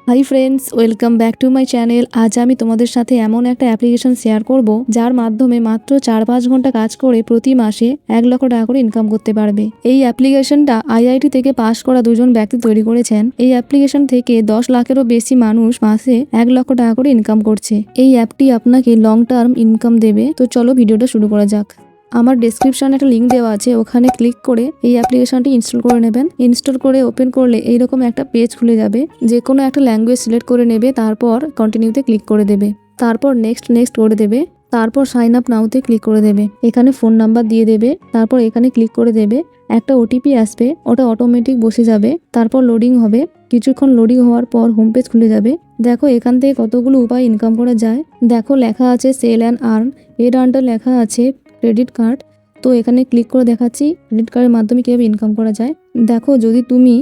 Hi friends, welcome back to my channel. আজ আমি তোমাদের সাথে এমন একটা অ্যাপ্লিকেশন শেয়ার করব যার মাধ্যমে মাত্র 4-5 ঘন্টা কাজ করে প্রতি মাসে 1 লক্ষ টাকা করে ইনকাম করতে পারবে। এই অ্যাপ্লিকেশনটা আইআইটি থেকে পাশ করা দুজন ব্যক্তি তৈরি করেছেন। এই অ্যাপ্লিকেশন থেকে 10 লাখেরও বেশি মানুষ মাসে 1 লক্ষ টাকা করে ইনকাম করছে। এই অ্যাপটি আপনাকে লং টার্ম ইনকাম দেবে। তো চলো ভিডিওটা শুরু করা যাক। আমার ডেসক্রিপশনে একটা লিঙ্ক দেওয়া আছে, ওখানে ক্লিক করে এই অ্যাপ্লিকেশনটি ইনস্টল করে নেবেন। ইনস্টল করে ওপেন করলে এইরকম একটা পেজ খুলে যাবে। যে কোনো একটা ল্যাঙ্গুয়েজ সিলেক্ট করে নেবে, তারপর কন্টিনিউতে ক্লিক করে দেবে, তারপর নেক্সট করে দেবে, তারপর সাইন আপ নাওতে ক্লিক করে দেবে। এখানে ফোন নাম্বার দিয়ে দেবে, তারপর এখানে ক্লিক করে দেবে। একটা ওটিপি আসবে, ওটা অটোমেটিক বসে যাবে, তারপর লোডিং হবে। কিছুক্ষণ লোডিং হওয়ার পর হোম পেজ খুলে যাবে। দেখো এখান থেকে কতগুলো উপায় ইনকাম করা যায়। দেখো লেখা আছে সেল অ্যান্ড আর্ন, এর আন্ডার লেখা আছে ক্রেডিট কার্ড। তো এখানে ক্লিক করে দেখাচ্ছি ক্রেডিট কার্ডের মাধ্যমে কীভাবে ইনকাম করা যায়। দেখো যদি তুমি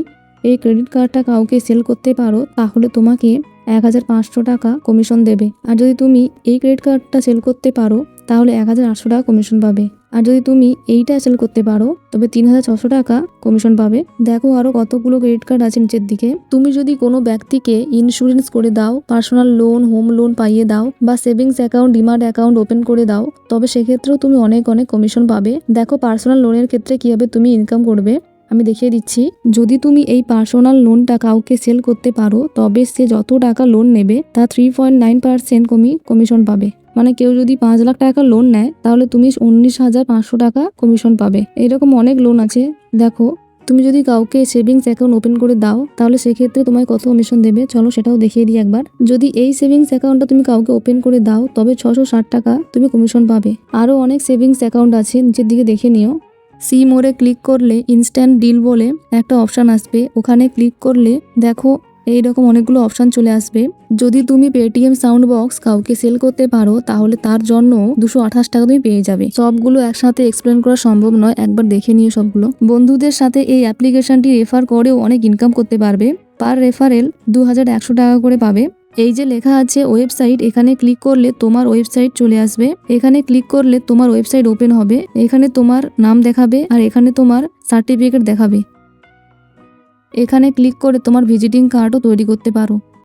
এই ক্রেডিট কার্ডটা কাউকে সেল করতে পারো তাহলে তোমাকে 1500 টাকা কমিশন দেবে। আর যদি তুমি এই ক্রেডিট কার্ডটা সেল করতে পারো তাহলে 1800 টাকা কমিশন পাবে। আর যদি তুমি এইটা সেল করতে পারো তবে 3600 টাকা কমিশন পাবে। দেখো আরো কতগুলো ক্রেডিট কার্ড আছে নিচের দিকে। তুমি যদি কোনো ব্যক্তিকে ইন্স্যুরেন্স করে দাও, পার্সোনাল লোন, হোম লোন পাইয়ে দাও, বা savings account, demat account open করে দাও, তবে সেক্ষেত্রেও তুমি অনেক কমিশন পাবে। দেখো পার্সোনাল লোনের ক্ষেত্রে কিভাবে তুমি ইনকাম করবে আমি দেখিয়ে দিচ্ছি। যদি তুমি এই পার্সোনাল লোনটা কাউকে সেল করতে পারো তবে সে যত টাকা লোন নেবে তার 3.9% কমিশন পাবে। মানে কেউ যদি 5 লাখ টাকা লোন নেয় তাহলে তুমি 19,500 টাকা কমিশন পাবে। এরকম অনেক লোন আছে। দেখো তুমি যদি কাউকে সেভিংস অ্যাকাউন্ট ওপেন করে দাও তাহলে সেক্ষেত্রে তোমায় কত কমিশন দেবে চলো সেটাও দেখিয়ে দিই একবার। যদি এই সেভিংস অ্যাকাউন্টটা তুমি কাউকে ওপেন করে দাও তবে 660 টাকা তুমি কমিশন পাবে। আরও অনেক সেভিংস অ্যাকাউন্ট আছে, নিচের দিকে দেখে নিও। সি মোড়ে ক্লিক করলে ইনস্ট্যান্ট ডিল বলে একটা অপশান আসবে, ওখানে ক্লিক করলে দেখো এইরকম অনেকগুলো অপশান চলে আসবে। যদি তুমি পেটিএম সাউন্ড বক্স কাউকে সেল করতে পারো তাহলে তার জন্য 228 টাকা তুমি পেয়ে যাবে। সবগুলো একসাথে এক্সপ্লেন করা সম্ভব নয়, একবার দেখে নিও সবগুলো। বন্ধুদের সাথে এই অ্যাপ্লিকেশনটি রেফার করেও অনেক ইনকাম করতে পারবে। পার রেফারেল 2100 টাকা করে পাবে। এই যে লেখা আছে ওয়েবসাইট, এখানে ক্লিক করলে তোমার ওয়েবসাইট চলে আসবে। এখানে ক্লিক করলে তোমার ওয়েবসাইট ওপেন হবে। এখানে তোমার নাম দেখাবে আর এখানে তোমার সার্টিফিকেট দেখাবে। এখানে ক্লিক করে তোমার ভিজিটিং কার্ডও তৈরি করতে পারো।